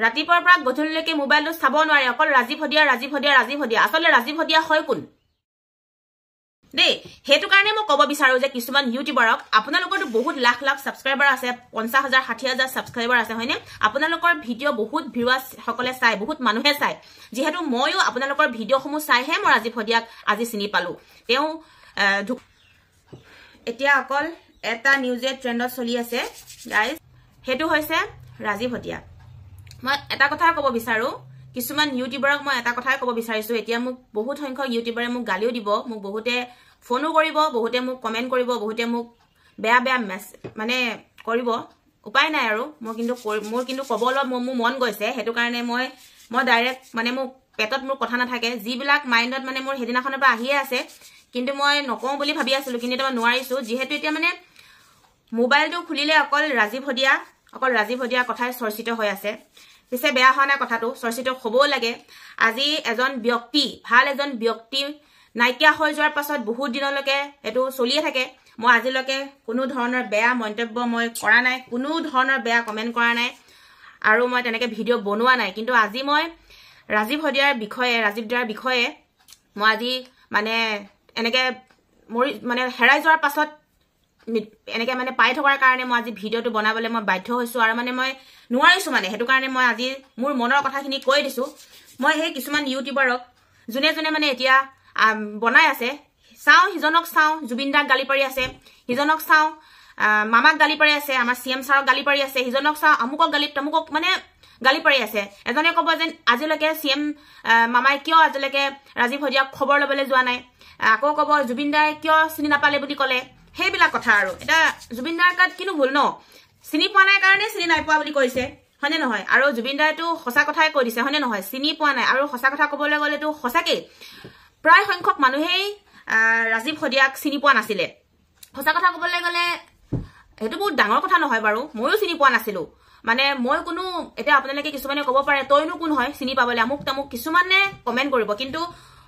ৰাতিপুৱাৰ পৰা গধূলিলৈকে মোবাইলটো চাব নোৱাৰে অকল ৰাজীৱ হদিয়া আসলে ৰাজীৱ হদিয়া হয় কোন দেই হেতু কাৰণে মই কব বিচাৰো যে কিছুমান ইউটিউবাৰক আপোনালোকৰটো বহুত লাখ লাখ সাবস্ক্ৰাইবাৰ আছে 50000 60000 সাবস্ক্ৰাইবাৰ আছে হয়নে আপোনালোকৰ ভিডিও বহুত ভিউৱাৰ্স সকলে চাই বহুত মানুহে চাই যেহেতু মইও আপোনালোকৰ ভিডিও সমূহ চাইহে মই ৰাজীৱ হদিয়াক আজি চিনি পালো তেওঁ এতিয়া অকল এটা নিউজে ট্ৰেন্ডত চলি আছে গাইস হেতু হৈছে ৰাজীৱ হদিয়া মই এটা কথা কব বিচাৰো কিছুমান ইউটিউবাৰক মই এটা কথাই কব বিচাৰিছো এতিয়া মোক বহুত সংখ্যক ইউটিউবাৰে মোক গালিও দিব মোক বহুতে ফোনো কৰিব বহুতে মোক কমেন্ট কৰিব বহুতে মোক বেয়া বেয়া মানে কৰিব উপায় নাই আৰু মোৰ কিন্তু কবলৈ মোৰ মন গৈছে হেতু কাৰণে মই ডাইৰেক্ট মানে মোক পেটত মোৰ কথা নাথাকে যিবিলাক মাইন্ডত মানে মোৰ হেদিনাখনৰ পৰা আহিয়ে আছে কিন্তু মই নকওঁ বুলি ভাবি আছিলো কিন্তু এটা নোৱাৰিছো যেহেতু এতিয়া মানে মোবাইলটো খুলিলে অকল ৰাজীৱ হদিয়া কথাই চৰ্চিত হৈ আছে পিছে বেয়া হোৱা নাই কথাটো চৰ্চিত হবও লাগে আজি এজন ব্যক্তি ভাল এজন ব্যক্তি নাইকিয়া হৈ যোৱাৰ পাছত বহুত দিনলৈকে এটো চলিয়ে থাকে মই আজিলৈকে কোনো ধৰণৰ বেয়া মন্তব্য মই কৰা নাই কোনো ধৰণৰ বেয়া কমেন্ট কৰা নাই আৰু মই তেনেকে ভিডিও বনোৱা নাই কিন্তু আজি মই ৰাজীৱ হদিয়াৰ বিষয়ে মই আজি মানে এনেকে মানে হেৰাই যোৱাৰ পাছত এনেকে মানে পাই থকাৰ কাৰণে মই আজি ভিডিওটো বনাবলৈ মই বাধ্য হৈছো আৰু মানে মই নোৱাৰিছো মানে হেতু কাৰণে মই আজি মোৰ মনৰ কথাখিনি কৈ দিছো মই হে কিছুমান ইউটিউবাৰক জুনে মানে এতিয়া বনাই আছে চাও হিজনক চাও জুবিনদাক গালি পাৰি আছে হিজনক চাও মামাক গালি পাৰি আছে আমাৰ সিএম ছাৰক গালি পাৰি আছে হিজনক চাও আমুকক মানে গালি পাৰি আছে এজনে কব যে আজিলৈকে সিএম মামাই কিয় আজিলৈকে ৰাজীৱ হদিয়াক খবৰ লবলৈ যোৱা নাই আকৌ কব জুবিনদাই কিয় চিনি নাপালে বুলি কলে হেইবিলাক কথা আৰু এটা জুবিনদাৰ কাত কিনো ভুল ন চিনি পোৱা নাই কাৰণে চিনি নাই পোৱা বুলি কৈছে হয়নে নহয় আৰু জুবিনদাইটো সঁচা কথাই কৈ দিছে হয়নে নহয় চিনি পোৱা নাই আৰু সঁচা কথা কবলৈ গলেতো সঁচাকে প্ৰায় সংখ্যক মানুহেই ৰাজীৱ হদিয়াক চিনি পোৱা নাছিলে সঁচা কথা কবলৈ গলে হেতু বহুত ডাঙৰ কথা নহয় বাৰু মইও চিনি পোৱা নাছিলো মানে মই কোনো এটা আপোনালোকে কিছুমানে কব পাৰে তইনো কোন হয় চিনি পাবলৈ আমুক তামুক কিছুমানে কমেন্ট কৰিব কিন্তু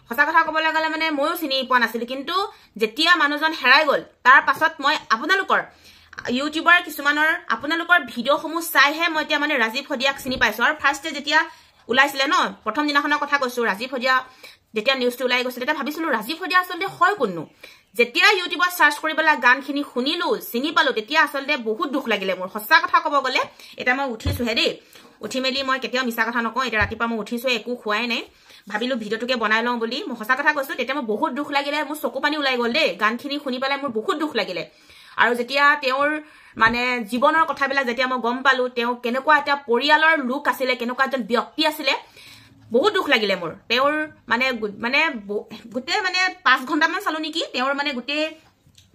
সঁচা কথা কবলৈ গলে মানে মইও চিনি পোৱা নাছিলো কিন্তু যেতিয়া মানুহজন হেৰাই গল তাৰ পাছত মই আপোনালোকৰ ইউটিউবাৰ কিছুমানৰ আপোনালোকৰ ভিডিও সমূহ চাইহে মই এতিয়া মানে ৰাজীৱ হদিয়াক চিনি পাইছো আৰু ফাৰ্ষ্টে যেতিয়া উলাইছিলে ন প্ৰথম দিনাখনৰ কথা কৈছো ৰাজীৱ হদিয়া যেতিয়া নিউজটো উলাই গৈছিল তেতিয়া ভাবিছিলো ৰাজীৱ হদিয়া আচলতে হয় কোননো যেতিয়া ইউটিউবত সাৰ্চ কৰিবলা গানখিনি শুনিলো চিনি পালো তেতিয়া আচলতে বহুত দুখ লাগিলে মোৰ সঁচা কথা কব গলে এটা মই উঠিছো হে দেই উঠি মেলি মই কেতিয়াও মিছা কথা নকওঁ এটা ৰাতিপুৱা মই উঠিছো একো খুৱাই নাই ভাবিলো ভিডিওটোকে বনাই লওঁ বুলি মই সঁচা কথা কৈছো তেতিয়া মই বহুত দুখ লাগিলে মোৰ চকু পানী ওলাই গল দেই গানখিনি শুনি পেলাই মোৰ বহুত দুখ লাগিলে আৰু যেতিয়া তেওঁৰ মানে জীৱনৰ কথাবিলাক যেতিয়া মই গম পালো তেওঁ কেনেকুৱা এটা পৰিয়ালৰ লোক আছিল কেনেকুৱা এজন ব্যক্তি আছিল বহুত দুখ লাগিলে মোৰ তেওঁৰ মানে গুটে মানে 5 ঘণ্টা মান চালো নেকি তেওঁৰ মানে গুটে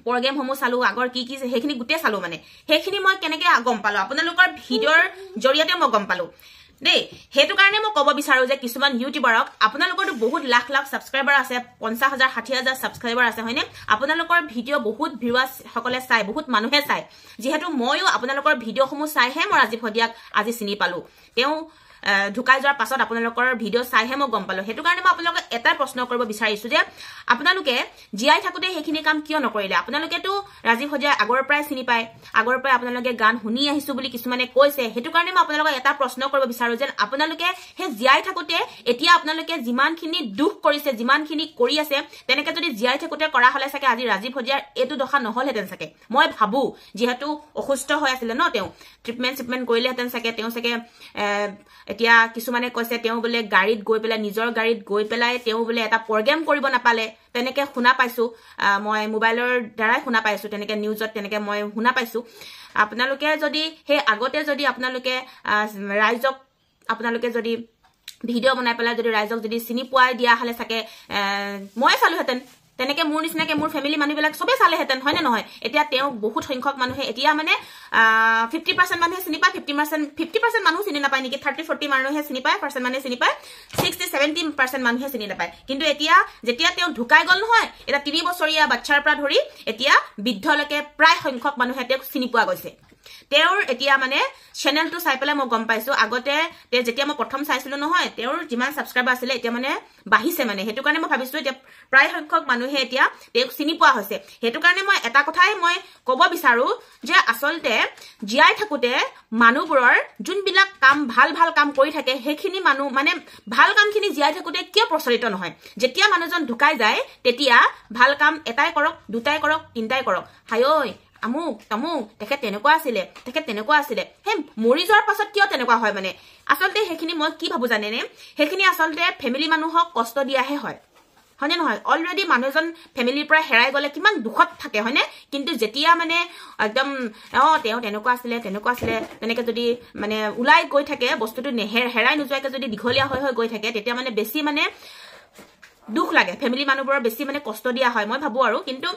প্ৰগ্ৰাম সমূহ চালো আগৰ কি হেখিনি গুটে চালো মানে হেখিনি মই কেনেকে গম পালো আপোনালোকৰ ভিডিওৰ জৰিয়তে মই গম পালো দেই হেতু কাৰণে মই কব বিচাৰো যে কিছুমান ইউটিউবাৰক আপোনালোকৰটো বহুত লাখ লাখ সাবস্ক্ৰাইবাৰ আছে 50000 60000 সাবস্ক্ৰাইবাৰ আছে হয়নে আপোনালোকৰ ভিডিও বহুত ভিউৱাৰ্স সকলে চাই বহুত মানুহে চাই যেহেতু মইও আপোনালোকৰ ভিডিও সমূহ চাইহে মই ৰাজীৱ হদিয়াক আজি চিনি পালো তেওঁ ঢুকাই যোৱাৰ পাছত আপোনালোকৰ ভিডিও চাইহে মই গম পালো হেতু কাৰণে মই আপোনালোকক এটা প্ৰশ্ন কৰিব বিচাৰিছো যে আপোনালোকে জিআই থাকোতে হেখিনি কাম কিয় নকৰিলে আপোনালোকেটো ৰাজীৱ হদিয়া আগৰ পৰাই চিনি পায় আগৰ পৰাই আপোনালোকে গান শুনি আহিছো বুলি কিছুমানে কৈছে হেতু কাৰণে মই আপোনালোকক এটা প্ৰশ্ন কৰিব বিচাৰো যে আপোনালোকে হে জিআই থাকোতে এতিয়া আপোনালোকে যিমানখিনি দুখ কৰিছে যিমানখিনি কৰি আছে তেনেকে যদি জিআই থাকোতে কৰা হলে সাকে আজি ৰাজীৱ হদিয়াৰ এটো দখা নহল হেতেন সাকে মই ভাবু যেহেতু অসুস্থ হৈ আছিল ন তেওঁ ট্ৰিটমেন্ট কৰিলে হেতেন সাকে তেওঁ সাকে এতিয়া কিছুমানে কৈছে তেওঁ বলে গাড়ীত গৈ পেলাই নিজৰ গাড়ীত গৈ পেলাই তেওঁ বলে এটা প্ৰগ্ৰাম কৰিব নাপালে তেনেকে শুনা পাইছো মই মোবাইলৰ দ্বাৰাই শুনা পাইছো তেনেকে নিউজত তেনেকে মই শুনা পাইছো আপোনালোকে যদি হে আগতে যদি আপোনালোকে ৰাইজক আপোনালোকে যদি ভিডিও বনাই পেলাই যদি ৰাইজক যদি চিনি পোৱাই দিয়া হলে সাকে মই চালো হেতেন তেনেকে মোৰ নিচিনাকে মোৰ ফ্যামিলি মানুহবিলাক সবে চালে হেতেন হয় না নহয় এতিয়া তেওঁ বহুত সংখ্যক মানুহে এতিয়া মানে 50% মানুহে চিনি পায় 50% মানুহ চিনি নাপায় নেকি 30-40 মানুহে চিনি পায় % মানুহে চিনি পায় 60-70% মানুহে চিনি নাপায় কিন্তু এতিয়া যেতিয়া তেওঁ ঢুকাই গল নহয় এটা 3 বছৰীয়া বাচ্চাৰ পৰা ধৰি এতিয়া বৃদ্ধলৈকে প্ৰায় সংখ্যক মানুহে তেওঁক চিনি পোৱা গৈছে তেওঁৰ এতিয়া মানে চেনেলটো চাই পেলাই মই গম পাইছো আগতে যেতিয়া মই প্ৰথম চাইছিলো নহয় তেওঁৰ যিমান সাবস্ক্ৰাইবাৰ আছিল এতিয়া মানে বাঢ়িছে মানে হেতু কাৰণে মই ভাবিছো এতিয়া প্ৰায় সংখ্যক মানুহে এতিয়া তেওঁক চিনি পোৱা হৈছে হেতু কাৰণে মই এটা কথাই মই ক'ব বিচাৰো যে আসলতে জিয়াই থাকোতে মানুহবোৰৰ যোনবিলাক কাম ভাল ভাল কাম কৰি থাকে হেখিনি মানুহ মানে ভাল কামখিনি জিয়াই থাকোতে কিয় প্ৰচলিত নহয় যেতিয়া মানুহজন ঢুকাই যায় তেতিয়া ভাল কাম এটাই কৰক দুটাই কৰক তিনটাই কৰক হায়ৈ আমুক তামুক তেখেত তেনেকুৱা আছিলে হে মৰি যোৱাৰ পাছত কিয় তেনেকুৱা হয় মানে আসলতে হেখিনি মই কি ভাবো জানেনে হেখিনি আসলতে ফেমিলি মানুহক কষ্ট দিয়াহে হয় হয়নে নহয় অলৰেডি মানুহজন ফেমিলিৰ পৰা হেৰাই গলে কিমান দুখত থাকে হয়নে কিন্তু যেতিয়া মানে একদম তেওঁ তেনেকুৱা আছিলে তেনেকে যদি মানে উলাই গৈ থাকে বস্তুটো হেৰাই নোযোৱাকে যদি দীঘলীয়া হৈ গৈ থাকে তেতিয়া মানে বেছি মানে দুখ লাগে ফেমিলি মানুহবোৰৰ বেছি মানে কষ্ট দিয়া হয় মই ভাবো আৰু কিন্তু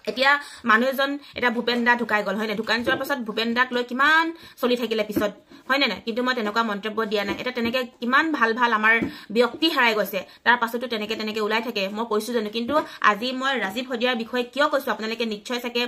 এতিয়া মানুহজন এটা ভূপেন দা ঢুকাই গল হয় না ঢুকান যোৱাৰ পাছত ভূপেন দাক লৈ কিমান চলি থাকিলে পিছত হয় না কিন্তু মই তেনেকুৱা মন্তব্য দিয়া নাই এটা তেনেকে কিমান ভাল ভাল আমাৰ ব্যক্তি হেৰাই গৈছে তাৰ পাছতো তেনেকে ওলাই থাকে মই কৈছো জানো কিন্তু আজি মই ৰাজীৱ হদিয়াৰ বিষয়ে কিয় কৈছো আপোনালোকে নিশ্চয় চাগে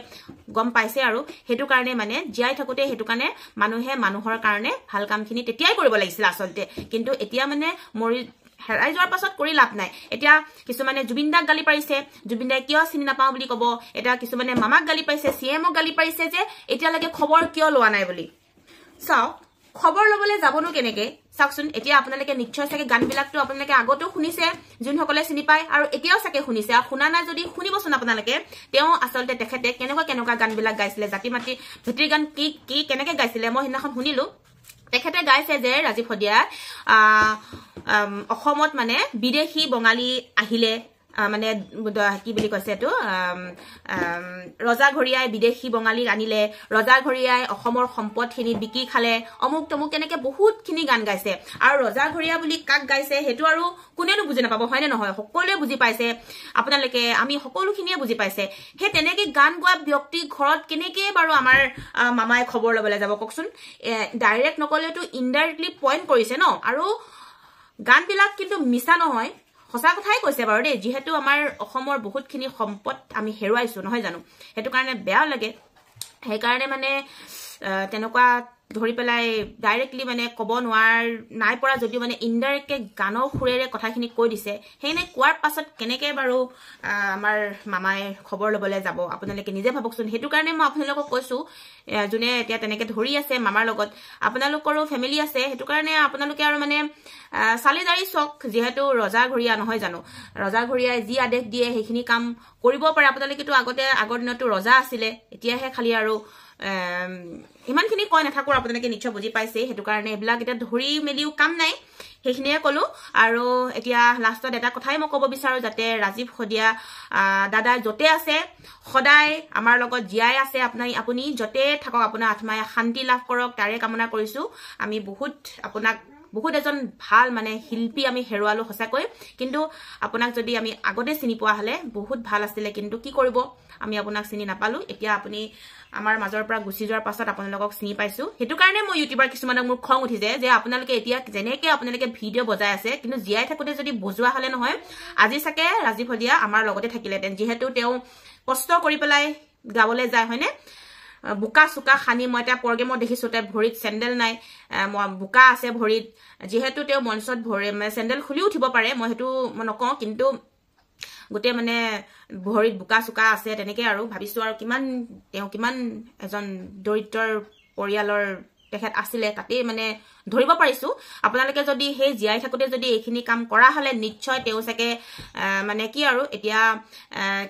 গম পাইছে আৰু হেতু কাৰণে মানে জিয়াই থাকোতে হেতু কাৰণে মানুহে মানুহৰ কাৰণে ভাল কামখিনি তেতিয়াই কৰিব লাগিছিল আসলতে কিন্তু এতিয়া মানে মৰি হেৰাই যোৱাৰ পাছত কৰি লাভ নাই এতিয়া কিছুমানে জুবিন দাক গালি পাৰিছে জুবিন দাই কিয় চিনি নাপাও বুলি কব এটা কিছুমানে মামাক গালি পাৰিছে সিএমক গালি পাৰিছে যে এতিয়ালৈকে খবৰ কিয় লোৱা নাই বুলি চাও খবৰ লবলৈ যাবনো কেনেকে চাওকচোন এতিয়া আপোনালোকে নিশ্চয় চাগে গানবিলাকটো আপোনালোকে আগতেও শুনিছে যোনসকলে চিনি পায় আৰু এতিয়াও চাগে শুনিছে আৰু শুনা নাই যদি শুনিবচোন আপোনালোকে তেওঁ আসলতে তেখেতে কেনেকুৱা গানবিলাক গাইছিলে জাতি মাটি ভিত্তিৰ গান কি কেনেকে গাইছিলে মই সিদিনাখন শুনিলো তেখেতে গাইছে যে ৰাজীৱ হদিয়া অসমত মানে বিদেশী বঙালী আহিলে মানে কি বুলি কৈছে এটো ৰজা ঘৰিয়াই বিদেশী বঙালীক আনিলে ৰজা ঘৰিয়াই অসমৰ সম্পদখিনি বিকি খালে অমুক তমুক কেনেকে বহুতখিনি গান গাইছে আৰু ৰজা ঘৰিয়া বুলি কাক গাইছে হেতু আৰু কোনেনো বুজি নাপাব হয়নে নহয় সকলোৱে বুজি পাইছে আপোনালোকে আমি সকলোখিনিয়ে বুজি পাইছে হে তেনেকে গান গোৱা ব্যক্তি ঘৰত কেনেকে বাৰু আমাৰ মামাই খবৰ লবলৈ যাব ককচোন ডাইৰেক্ট নকলেতো ইনডাইৰেক্টলি পইণ্ট কৰিছে ন আৰু গানবিলাক কিন্তু মিছা নহয় সঁচা কথাই কৈছে বাৰু দেই যেহেতু আমাৰ অসমৰ বহুতখিনি সম্পদ আমি হেৰুৱাইছো নহয় জানো হেতু কাৰণে বেয়া লাগে সেই কাৰণে মানে তেনেকুৱা ধৰি পেলাই ডাইৰেক্টলি মানে ক'ব নাই পৰা যদিও মানে ইনডাইৰেক্টলি গানৰ সুৰেৰে কথাখিনি কৈ দিছে হেনে কোৱাৰ পাছত কেনেকে বাৰু আমাৰ মামাই খবৰ লবলৈ যাব আপোনালোকে নিজে ভাবকচোন হেতু কাৰণে মই আপোনালোকক কৈছো যোনে এতিয়া তেনেকে ধৰি আছে মামাৰ লগত আপোনালোকৰো ফেমিলি আছে হেতু কাৰণে আপোনালোকে আৰু মানে সালিদাৰি চক যেহেতু ৰজা ঘৰিয়া নহয় জানো ৰজা ঘৰিয়াই যি আদেশ দিয়ে সেইখিনি কাম কৰিব পাৰে আপোনালোকেতো আগৰ দিনতো ৰজা আছিলে এতিয়াহে খালি আৰু ইমানখিনি কয় নাথাকো আপোনালোকে নিশ্চয় বুজি পাইছে হেতু কাৰণে এবিলাক এটা ধৰি মেলিও কাম নাই সেইখিনিয়ে কলো আৰু এতিয়া লাষ্টত এটা কথাই মই ক'ব বিচাৰো যাতে ৰাজীৱ হদিয়া দাদা যতে আছে সদায় আমাৰ লগত জিয়াই আছে আপুনি যতে থাকক আপোনাৰ আত্মাই শান্তি লাভ কৰক তাৰে কামনা কৰিছো আমি বহুত এজন ভাল মানে শিল্পী আমি হেৰুৱালো সঁচাকৈ কিন্তু আপোনাক যদি আমি আগতে চিনি পোৱা হলে বহুত ভাল আছিল কিন্তু কি কৰিব আমি আপোনাক চিনি নাপালো এতিয়া আপুনি আমাৰ মাজৰ পৰা গুচি যোৱাৰ পাছত আপোনালোকক চিনি পাইছো হেতু কাৰণে মই ইউটিউবাৰ কিছুমানক মোৰ খং উঠিছে যে আপোনালোকে এতিয়া যেনেকে আপোনালোকে ভিডিঅ' বজাই আছে কিন্তু জিয়াই থাকোতে যদি বজোৱা হলে নহয় আজি চাগে ৰাজীৱ হদিয়া আমাৰ লগতে থাকিলেতেন যেহেতু তেওঁ কষ্ট কৰি পেলাই গাবলৈ যায় হয়নে বুকা সুকা খানি মই এটা প্ৰগ্ৰেমত দেখিছো তাই ভৰিত চেন্ডেল নাই বুকা আছে ভৰিত যেহেতু তেওঁ মঞ্চত চেন্ডেল খুলি উঠিব পাৰে মই হেতু নকওঁ কিন্তু গোটে মানে ভৰিত বুকা সুকা আছে তেনেকে আৰু ভাবিছো আৰু কিমান এজন দৰিদ্ৰৰ পৰিয়ালৰ তেখেত আছিলে তাতে মানে ধৰিব পাৰিছো আপোনালোকে যদি হে জিয়াই থাকোতে যদি এইখিনি কাম কৰা হলে নিশ্চয় তেও চাগে মানে কি আৰু এতিয়া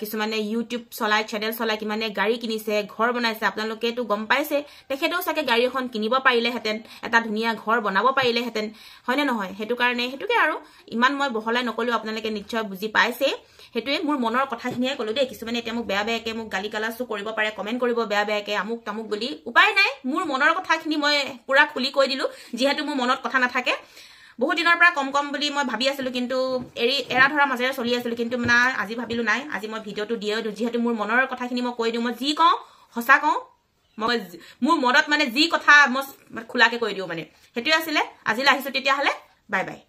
কিছুমানে ইউটিউব চলাই চেনেল চলাই কিমানে গাড়ী কিনিছে ঘৰ বনাইছে আপোনালোকেটো গম পাইছে তেখেতেও চাগে গাড়ী এখন কিনিব পাৰিলে হেতেন এটা ধুনীয়া ঘৰ বনাব পাৰিলে হেতেন হয়নে নহয় হেতু কাৰণে হেতুকে আৰু ইমান মই বহলাই নকলো আপোনালোকে নিশ্চয় বুজি পাইছে হেতুৱে মোৰ মনৰ কথাখিনিয়ে কলো দেই কিছুমানে এতিয়া মোক বেয়াকে মোক গালি গালাচো কৰিব পাৰে কমেন্ট কৰিব বেয়াকে আমুক তামুক বুলি উপায় নাই মোৰ মনৰ কথাখিনি মই পুৰা খুলি কৈ দিলো যেহেতু মোৰ মনত কথা নাথাকে বহুত দিনৰ পৰা কম বুলি মই ভাবি আছিলো কিন্তু এৰা ধৰা মাজেৰে চলি আছিলো কিন্তু না আজি ভাবিলো নাই আজি মই ভিডিঅ'টো দিয়েও যেহেতু মোৰ মনৰ কথাখিনি মই কৈ দিওঁ মই যি কওঁ সঁচা কওঁ মই মোৰ মনত মানে যি কথা মই খোলাকে কৈ দিওঁ মানে হেতুৱে আছিলে আজিলৈ আহিছো তেতিয়া হলে বাই বাই